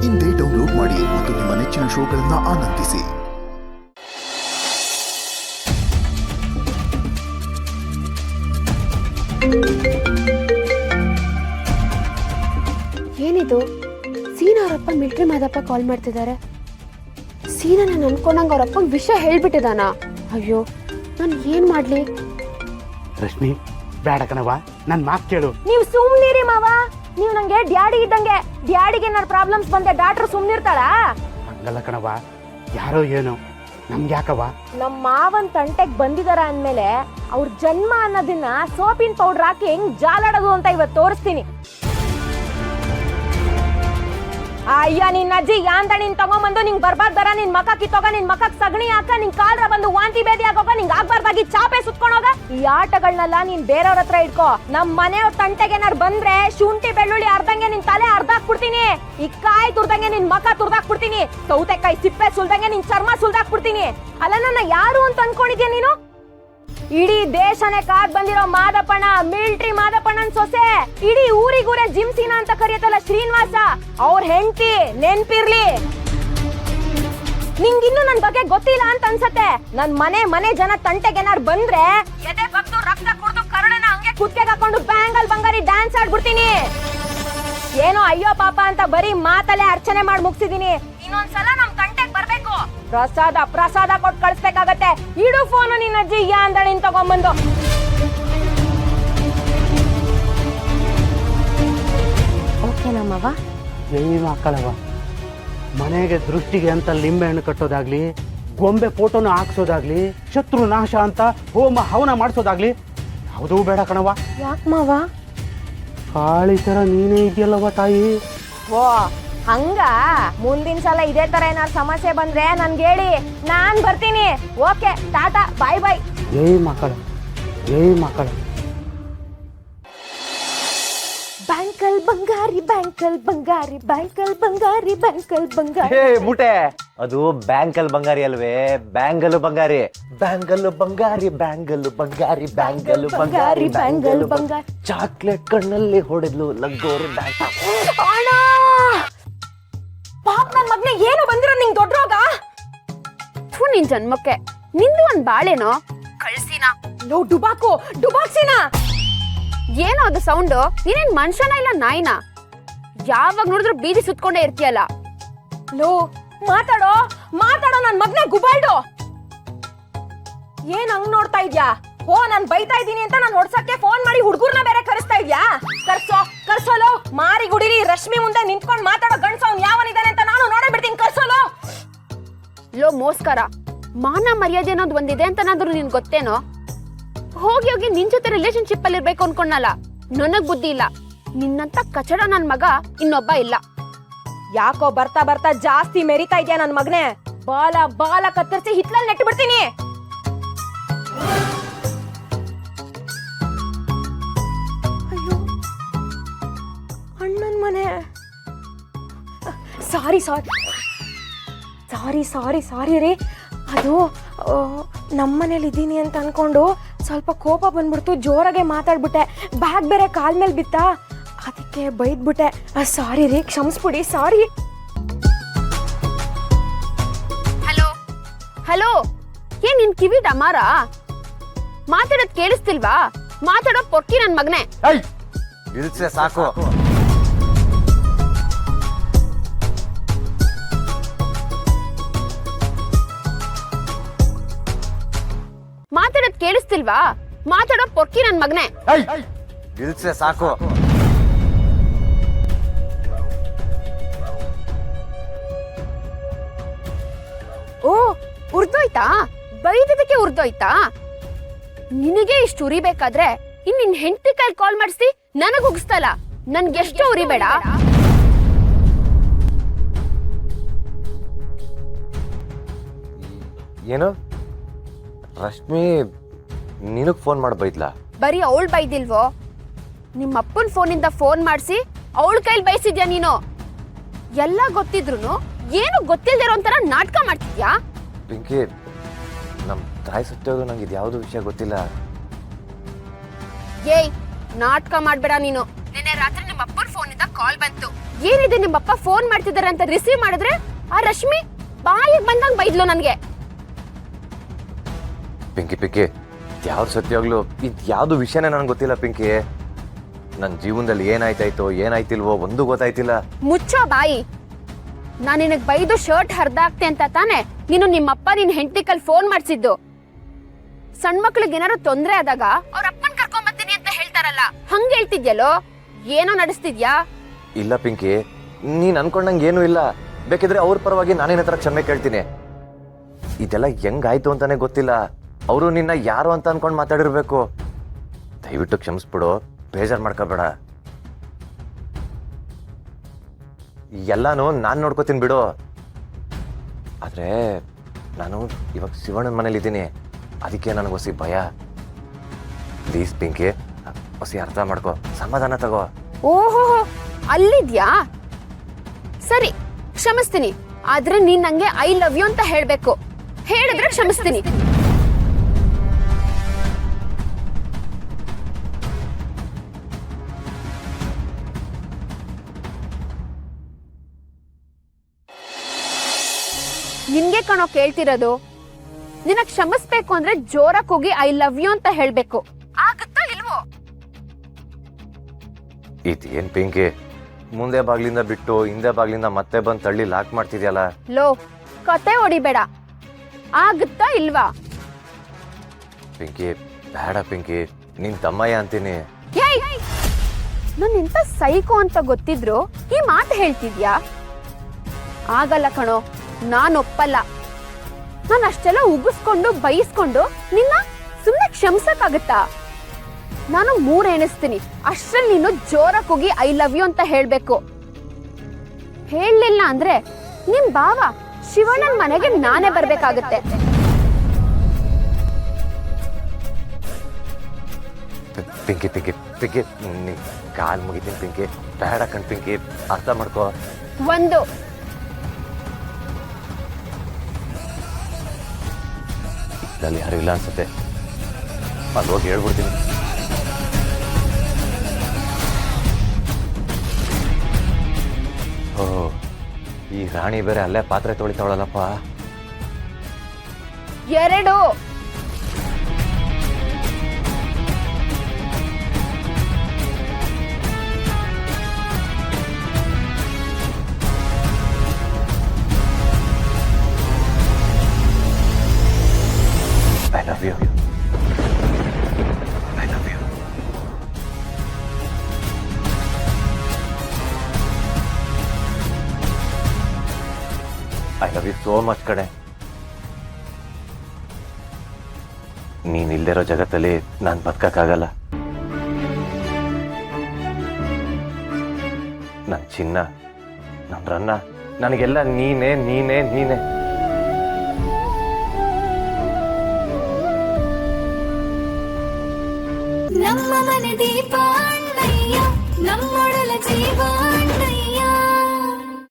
ಇಂದೇ ಡೌನ್ಲೋಡ್ ಮಾಡಿ ಮತ್ತು ನಿಮ್ಮ ನೆಚ್ಚಿನ ಶೋಗಳನ್ನು ಆನಂದಿಸಿ. ಏನಿದು? ಸೀನಾ ಅವರಪ್ಪ ಮಿಲ್ಟ್ರಿ ಮಾದಪ್ಪ ಕಾಲ್ ಮಾಡ್ತಿದ್ದಾರೆ. ಸೀನಾ ನಾನು ಅನ್ಕೊಂಡಂಗ ಅವರಪ್ಪಂಗೆ ವಿಷಯ ಹೇಳ್ಬಿಟ್ಟಿದಾನ. ಅಯ್ಯೋ, ನಾನು ಏನ್ ಮಾಡ್ಲಿ? ರಶ್ಮಿ, ಬೇಡ ಕಣವ, ನನ್ ಮಾತು ಕೇಳು. ನೀವು ಸುಮ್ನಿರಿ ಮಾವ. ನೀವು ನಂಗೆ ಡ್ಯಾಡಿ ಇದ್ದಂಗೆ. ಡ್ಯಾಡಿಗೆ ಏನಾರು ಪ್ರಾಬ್ಲಮ್ಸ್ ಬಂದೆ ಡಾಕ್ಟರ್ ಸುಮ್ನಿರ್ತಾಳ? ಹಂಗಲ್ಲ ಕಣವ, ಯಾರೋ ಏನೋ ನಮ್ಗೆ ಯಾಕವ? ನಮ್ಮ ಮಾವನ್ ತಂಟೆಗ್ ಬಂದಿದಾರ ಅಂದ್ಮೇಲೆ ಅವ್ರ ಜನ್ಮ ಅನ್ನೋದನ್ನ ಸೋಪಿನ ಪೌಡರ್ ಹಾಕಿ ಹೆಂಗ್ ಜಾಲಾಡೋದು ಅಂತ ಇವತ್ತು ತೋರಿಸ್ತೀನಿ. ಅಯ್ಯ, ನಿನ್ನ ಅಜ್ಜಿ ಯಾಂದಣಿನ್ ತಗೊಂಬಂದು ನಿಂಗ್ ಬರ್ಬಾರ್ದಾರ ನಿನ್ ಮಕ್ಕ ಕಿತ್ತೋಗ, ನಿನ್ ಮಕ್ಕಕ್ ಸಗಣಿ ಹಾಕ, ನಿನ್ ಕಾಲ್ರ ಬಂದು ವಾಂತಿ ಬೇದಿ ಆಗೋಗ, ನಿಂಗ್ ಆಗ್ಬಾರ್ದಾಗಿ ಚಾಪೆ ಸುತ್ಕೊಂಡೋಗ. ಈ ಆಟಗಳನ್ನೆಲ್ಲ ನೀನ್ ಬೇರೆಯವ್ರ ಹತ್ರ ಇಟ್ಕೋ. ನಮ್ ಮನೆಯವ್ರ ತಂಟೆಗೆ ಏನಾರು ಬಂದ್ರೆ ಶುಂಠಿ ಬೆಳ್ಳುಳ್ಳಿ ಅರ್ಧಂಗೆ ನಿನ್ ತಲೆ ಅರ್ಧಾಕ್ಬಿಡ್ತೀನಿ. ಈ ಕಾಯಿ ತುರ್ದಂಗೆ ನಿನ್ ಮಕ್ಕ ತುರ್ದಾಕ್ಬಿಡ್ತೀನಿ. ಸೌತೆಕಾಯಿ ಸಿಪ್ಪೆ ಸುಲ್ದಂಗೆ ನಿನ್ ಚರ್ಮ ಸುಲ್ದಾಕ್ಬಿಡ್ತೀನಿ. ಅಲ್ಲ, ನನ್ನ ಯಾರು ಅಂತ ಅನ್ಕೊಂಡಿದ್ಯಾ ನೀನು? ಇಡೀ ದೇಶನೇ ಕಾದ್ ಬಂದಿರೋ ಮಾದಪ್ಪಣ್ಣ, ಮಿಲ್ಟ್ರಿ ಮಾದಪ್ಪಣ್ಣನ್ ಸೊಸೆ. ಇಡೀ ಊರಿಗೂರೇ ಜಿಮ್ಸೀನಾ ಅಂತ ಕರೆಯತ್ತಲ್ಲ ಶ್ರೀನಿವಾಸ, ಅವ್ರ ಹೆಂಡತಿ. ನೆನ್ಪಿರ್ಲಿ, ನಿಂಗಿನ್ನು ನನ್ ಬಗ್ಗೆ ಗೊತ್ತಿಲ್ಲ ಅಂತ ಅನ್ಸತ್ತೆ. ನನ್ ಮನೆ ಜನ ತಂಟೆಗೆನಾರು ಬಂದ್ರೆ ಎದೆ ಬಗ್ದು ರಕ್ತ ಕುಡ್ದು ಕರುಳನ್ನ ಹಂಗೆ ಕುತ್ತಿಗೆ ಹಾಕೊಂಡು ಬ್ಯಾಂಗಲ್ ಬಂಗಾರಿ ಡ್ಯಾನ್ಸ್ ಆಡ್ಬಿಡ್ತೀನಿ. ಏನೋ ಅಯ್ಯೋ ಪಾಪ ಅಂತ ಬರೀ ಮಾತಲ್ಲೇ ಅರ್ಚನೆ ಮಾಡಿ ಮುಗಿಸಿದೀನಿ. ಇನ್ನೊಂದ್ಸಲ ನಮ್ ತಂಟೆಗ್ ಬರ್ಬೇಕು, ಪ್ರಸಾದ ಕೊಟ್ಟು ಕಳಿಸ್ಬೇಕಾಗತ್ತೆ. ಇಡು ಫೋನು ನಿನ್ನ ಅಜ್ಜಿ ಯಾಂದಳಿನ್ ತಗೊಂಬಂದು. ಓಕೆ ನಮ್ಮವ, ಏನು ಹಾಕಳವ. ಮನೆಗೆ ದೃಷ್ಟಿಗೆ ಅಂತ ಲಿಂಬೆ ಹಣ್ಣು ಕಟ್ಟೋದಾಗ್ಲಿ, ಗೊಂಬೆ ಫೋಟೋನ ಹಾಕ್ಸೋದಾಗ್ಲಿ, ಶತ್ರು ನಾಶ ಅಂತ ಹೋಮ ಹವನ ಮಾಡಿಸೋದಾಗ್ಲಿ ಯಾವುದೂ ಬೇಡ ಕಣವ. ಯಾಕೆ ಮಾವ? ಕಾಳಿ ತರ ನೀನೇ ಇದೆಯಲ್ಲವ ತಾಯಿ. ಓ ಹಂಗ? ಮುಂದಿನ ಸಲ ಇದೇ ತರ ಏನಾದ್ರು ಸಮಸ್ಯೆ ಬಂದ್ರೆ ನನ್ಗೆ ಹೇಳಿ, ನಾನ್ ಬರ್ತೀನಿ. ಓಕೆ, ಟಾಟಾ, ಬಾಯ್ ಬಾಯ್. ಏಯ್ ಮಕ್ಕಳ, ಬ್ಯಾಂಕಲ್ ಬಂಗಾರಿ, ಬ್ಯಾಂಕಲ್ ಬಂಗಾರಿ, ಬ್ಯಾಂಕಲ್ ಬಂಗಾರಿ, ಬ್ಯಾಂಕಲ್ ಬಂಗಾರಿ. ಹೇ ಮುಟೆ, ಅದು ಬ್ಯಾಂಕಲ್ ಬಂಗಾರಿ ಅಲ್ವೇ, ಬ್ಯಾಂಗಲ್ ಬಂಗಾರಿ. ಬ್ಯಾಂಗಲ್ ಬಂಗಾರಿ, ಬ್ಯಾಂಗಲ್ ಬಂಗಾರಿ, ಬ್ಯಾಂಗಲ್ ಬಂಗಾರಿ, ಬ್ಯಾಂಗಲ್ ಬಂಗಾರಿ. ಚಾಕ್ಲೇಟ್ ಕಣ್ಣಲ್ಲಿ ಹೊಡೆದ್ಲು ಲಗ್ಗೋರಿ ಬ್ಯಾಂಕ್. ಅಣ್ಣ, ಪಾಪ ನನ್ ಮಗ್ನೆ ಏನು ಬಂದಿರೋ ನಿಂಗ್ ದೊಡ್ಡ ರೋಗ. ನಿನ್ ಜನ್ಮಕ್ಕೆ ನಿಂದು ಒಂದ್ ಬಾಳೆನೋ ಕಳ್ಸಿನ. ಲೋ ಡುಬಾಕ್ಸಿನ. ಏನೋ ಅದು ಸೌಂಡು? ನೀನೇನ್ ಮನುಷ್ಯನ ಇಲ್ಲ ನಾಯಿನ? ಯಾವಾಗ ನೋಡಿದ್ರು ಬೀದಿ ಸುತ್ಕೊಂಡೇ ಇರ್ತೀಯಲ್ಲ. ಲೋ ಮಾತಾಡೋ ನನ್ ಮಗ್ನೆ ಗುಬಾಲ್ಡು. ಏನ್ ಹಂಗ್ ನೋಡ್ತಾ ಇದ್ಯಾ? ಓ, ನಾನ್ ಬೈತಾ ಇದ್ದೀನಿ ಅಂತ ನಾನು ಹೊಡ್ಸಕ್ಕೆ ಫೋನ್ ಮಾಡಿ ಹುಡುಗರ್ನ ಬೇರೆ ಕರೆಸ್ತಾ ಇದ್ಯಾ? ಕರ್ಸೋಲೋ ಮಾರಿ ಗುಡಿಲಿ ರಶ್ಮಿ ಮುಂದೆ ನಿಂತ್ಕೊಂಡ್ ಮಾತಾಡೋ ಗಂಡ್ಸ ಅವ್ನ್ ಯಾವನಿದಾನೆ ಅಂತ ನಾನು ನೋಡೇ ಬಿಡ್ತೀನಿ. ಕರ್ಸೋಲೋ. ಲೋ ಮೋಸ್ಕರ, ಮಾನ ಮರ್ಯಾದೆ ಅನ್ನೋದು ಒಂದಿದೆ ಅಂತ ನಾದ್ರು ನಿನ್ ಗೊತ್ತೇನೋ? ಹೋಗಿ ನಿನ್ ಜೊತೆ ರಿಲೇಶನ್ಶಿಪ್ ಅಲ್ಲಿ ಇರ್ಬೇಕು ಅನ್ಕೊಂಡಲ್ಲ. ನನಗ್ ಬುದ್ಧಿ ಇಲ್ಲ. ನಿನ್ನಂತ ಕಚಡ ನನ್ ಮಗ ಇನ್ನೊಬ್ಬ ಇಲ್ಲ. ಯಾಕೋ ಬರ್ತಾ ಜಾಸ್ತಿ ಮೆರಿತಾ ಇದ್ಯಾ ನನ್ ಮಗನೆ? ಬಾಲ ಕತ್ತರಿಸಿ ಹಿತ್ಲಲ್ಲಿ ನೆಟ್ಟು ಬಿಡ್ತೀನಿ. ಅಯ್ಯೋ, ಅಣ್ಣನ್ ಮನೆ. ಸಾರಿ ರೀ. ಅದು ನಮ್ಮನೇಲಿ ಇದ್ದೀನಿ ಅಂತ ಅನ್ಕೊಂಡು ಸ್ವಲ್ಪ ಕೋಪ ಬಂದ್ಬಿಡ್ತು, ಜೋರಾಗೆ ಮಾತಾಡ್ಬಿಟ್ಟೆ. ಬ್ಯಾಗ್ ಬೇರೆ ಕಾಲ್ ಮೇಲೆ ಬಿತ್ತಾ, ಅದಕ್ಕೆ ಬೈದ್ಬಿಟ್ಟೆ. ಸಾರಿ ರೀ, ಕ್ಷಮಿಸ್ಬಿಡಿ. ಸಾರಿ. ಹಲೋ, ಏನ್ ನಿನ್ ಕಿವಿ ಡಮಾರ? ಮಾತಾಡೋದ್ ಕೇಳಿಸ್ತಿಲ್ವಾ? ಮಾತಾಡೋ ಪೊಕ್ಕಿ ನನ್ ಮಗನೆ. ಇಲ್ಸೆ ಸಾಕು. ಮಾತಾಡೋದ್ ಕೇಳಿಸ್ತಿಲ್ವಾ? ಮಾತಾಡೋ ಪೊಕ್ಕಿ ನನ್ ಮಗನೆ. ಇಲ್ಸೆ ಸಾಕು. ಓ, ಉರ್ದೋಯ್ತಾ? ಬೈದಿದ್ದಕ್ಕೆ ಉರ್ದೋಯ್ತಾ? ನಿನಗೆ ಇಷ್ಟು ಉರಿಬೇಕಾದ್ರೆ ಇನ್ ನಿನ್ ಹೆಂಡತಿ ಕೈಲಿ ಕಾಲ್ ಮಾಡಿಸಿ ನನಗ್ ಉಗಿಸ್ತಲ್ಲ. ನನ್ಗೆಷ್ಟು ಉರಿಬೇಡ. ಏನು ರಶ್ಮಿ ನಿನಗ್ ಫೋನ್ ಮಾಡಿ ಬೈದ್ಲಾ? ಬರೀ ಅವಳು ಬೈದಿಲ್ವೋ, ನಿಮ್ಮ ಅಪ್ಪನ ಫೋನಿಂದ ಫೋನ್ ಮಾಡಿಸಿ ಅವಳ ಕೈಲಿ ಬೈಸಿದ್ಯಾ ನೀನು? ಎಲ್ಲ ಗೊತ್ತಿದ್ರು ಏನು ಗೊತ್ತಿಲ್ದಿರೋ ಒಂಥರ ನಾಟಕ ಮಾಡ್ತಿದ್ಯಾ? ಪಿಂಕಿ, ನಮ್ ತಾಯಿ ಸತ್ತೋದು ನಂಗೆ ಇದ್ಯಾವುದು ವಿಷಯ ಗೊತ್ತಿಲ್ಲ. ಏಯ್, ನಾಟಕ ಮಾಡ್ಬೇಡ ನೀನು. ನಿನ್ನೆ ರಾತ್ರಿ ನಿಮ್ಮ ಅಪ್ಪನ ಫೋನಿಂದ ಕಾಲ್ ಬಂತು. ಏನಿದೆ ನಿಮ್ಮಪ್ಪ ಫೋನ್ ಮಾಡ್ತಿದ್ದಾರೆ ಅಂತ ರಿಸೀವ್ ಮಾಡಿದ್ರೆ ಆ ರಶ್ಮಿ ಬಾಯಿಗೆ ಬಂದಂಗ್ ಬೈದ್ಲು ನನ್ಗೆ. ಪಿಂಕಿ ಯಾವ್ದು ಸತ್ಯಾಗ್ಲೂ ಇದು ಯಾವ್ದು ವಿಷಯನೇ ನನಗೆ ಗೊತ್ತಿಲ್ಲ ಪಿಂಕಿ. ನನ್ನ ಜೀವನದಲ್ಲಿ ಏನಾಯ್ತಾಯ್ತೋ ಏನಾಯ್ತಿಲ್ವೋ ಒಂದು ಗೊತ್ತಾಯ್ತಿಲ್ಲ. ಮುಚ್ಚೋ ಬಾಯಿ. ನಾನು ನಿನಗ್ ಬೈದು ಶರ್ಟ್ ಹರ್ದಾಕ್ತೆ ಅಂತ ತಾನೆ ನೀನು ನಿಮ್ಮಪ್ಪ ನಿನ್ ಹೆಂಡತಿ ಕಲ್ ಫೋನ್ ಮಾಡ್ಸಿದ್ದು. ಸಣ್ಣ ಮಕ್ಳಿಗೆ ಏನಾರು ತೊಂದ್ರೆ ಆದಾಗ ಅವ್ರ ಅಪ್ಪನ್ ಕರ್ಕೊಂಡ್ ಬರ್ತೀನಿ ಅಂತ ಹೇಳ್ತಾರಲ್ಲ, ಹಂಗ ಹೇಳ್ತಿದ್ಯಲ್ಲೋ, ಏನೋ ನಡೆಸ್ತಿದ್ಯಾ? ಇಲ್ಲ ಪಿಂಕಿ, ನೀನ್ ಅನ್ಕೊಂಡಂಗೆ ಏನೂ ಇಲ್ಲ. ಬೇಕಿದ್ರೆ ಅವ್ರ ಪರವಾಗಿ ನಾನೇನ ಹತ್ರ ಕ್ಷಮೆ ಕೇಳ್ತೀನಿ. ಇದೆಲ್ಲ ಹೆಂಗಾಯ್ತು ಅಂತಾನೆ ಗೊತ್ತಿಲ್ಲ. ಅವರು ನಿನ್ನ ಯಾರು ಅಂತ ಅನ್ಕೊಂಡ್ ಮಾತಾಡಿರ್ಬೇಕು. ದಯವಿಟ್ಟು ಕ್ಷಮಿಸ್ಬಿಡು, ಬೇಜಾರ್ ಮಾಡ್ಕೋಬೇಡ. ಎಲ್ಲಾನು ನಾನ್ ನೋಡ್ಕೋತೀನಿ ಬಿಡು. ಆದ್ರೆ ನಾನು ಇವಾಗ ಶಿವಣ್ಣನ ಮನೇಲಿ ಇದ್ದೀನಿ, ಅದಕ್ಕೆ ನನಗೆ ಹೊಸಿ ಭಯ. ಪ್ಲೀಸ್ ಪಿಂಕಿ, ಹೊಸಿ ಅರ್ಥ ಮಾಡ್ಕೋ, ಸಮಾಧಾನ ತಗೋ. ಓಹೋ, ಅಲ್ಲಿದ್ಯಾ? ಸರಿ, ಕ್ಷಮಿಸ್ತೀನಿ. ಆದ್ರೆ ನೀನ್ ನಂಗೆ ಐ ಲವ್ ಯು ಅಂತ ಹೇಳ್ಬೇಕು. ಹೇಳಿದ್ರೆ ಕ್ಷಮಿಸ್ತೀನಿ. ನಿನ್ಗೆ ಕಣೋ ಕೇಳ್ತಿರೋದು. ನಿನ್ನ ಕ್ಷಮಿಸ್ಬೇಕು ಅಂದ್ರೆ ಜೋರಾಗಿ ಹೋಗಿ ಐ ಲವ್ ಯು ಅಂತ ಹೇಳ್ಬೇಕು. ಆಗುತ್ತಾ ಇಲ್ವೋ? ಇದೇನ್ ಪಿಂಕಿ, ಮುಂದೆ ಬಾಗ್ಲಿಂದ ಬಿಟ್ಟು ಹಿಂದೆ ಬಾಗ್ಲಿಂದ ಮತ್ತೆ ಬಂದು ತಳ್ಳಿ ಲಾಕ್ ಮಾಡ್ತಿದ್ಯಲ್ಲ. ಲೋ, ಕತೆ ಹೊಡಿಬೇಡ. ಆಗುತ್ತಾ ಇಲ್ವಾ? ಪಿಂಕಿ ಬೇಡ ಪಿಂಕಿ, ನಿನ್ ತಮ್ಮಯ್ಯ ಅಂತೀನಿ. ನಾನು ಎಂತ ಸೈಕೋ ಅಂತ ಗೊತ್ತಿದ್ರು ಈ ಮಾತು ಹೇಳ್ತಿದ್ಯಾ? ಆಗಲ್ಲ ಕಣೋ, ನಾನು ಒಪ್ಪಲ್ಲ. ನಾನು ಅಷ್ಟೆಲ್ಲ ಉಗಿಸ್ಕೊಂಡು ಬೈಸ್ಕೊಂಡು ನಿನ್ನ ಸುಮ್ಮನೆ ಕ್ಷಮಿಸಕ್ಕಾಗತ್ತಾ? ನಾನು 3 ಎಣಿಸ್ತೀನಿ, ಅಷ್ಟ್ರಲ್ಲಿ ನೀನು ಜೋರಾಗಿ ಹೋಗಿ ಐ ಲವ್ ಯು ಅಂತ ಹೇಳ್ಬೇಕು. ಹೇಳಲಿಲ್ಲ ಅಂದ್ರೆ ನಿಮ್ ಬಾವ ಶಿವಣ್ಣನ ಮನೆಗೆ ನಾನೇ ಬರ್ಬೇಕಾಗತ್ತೆ. ಪಿಂಕಿ ಪಿಂಕಿ ಪಿಂಕಿ, ನಿನ್ ಕಾಲ್ ಮುಗಿತೀನಿ ಪಿಂಕಿ, ಬೇಡ ಕಣ್ ಪಿಂಕಿ, ಅರ್ಥ ಮಾಡ್ಕೋ. ಒಂದು ಅಲ್ಲಿ ಯಾರು ಇಲ್ಲ ಅನ್ಸುತ್ತೆ, ಅಲ್ಲಿ ಹೋಗಿ ಹೇಳ್ಬಿಡ್ತೀನಿ. ಓ, ಈ ರಾಣಿ ಬೇರೆ ಅಲ್ಲೇ ಪಾತ್ರೆ ತೊಳಿತಾವಳಲ್ಲಪ್ಪ. 2 I love you. I love you. I love you so much ಕಣೆ. ನೀನ್ ಇಲ್ದಿರೋ ಜಗತ್ತಲ್ಲಿ ನಾನು ಬದುಕಕ್ಕಾಗಲ್ಲ. ನನ್ ಚಿನ್ನ, ನನ್ ರನ್ನ, ನನಗೆಲ್ಲ ನೀನೇ ನೀನೇ ನೀನೇ. ನಮ್ಮ ಮನೆ ದೀಪ ಅಣ್ಣಯ್ಯ, ನಮ್ಮೊಡಲ ಜೀವ ಅಣ್ಣಯ್ಯ.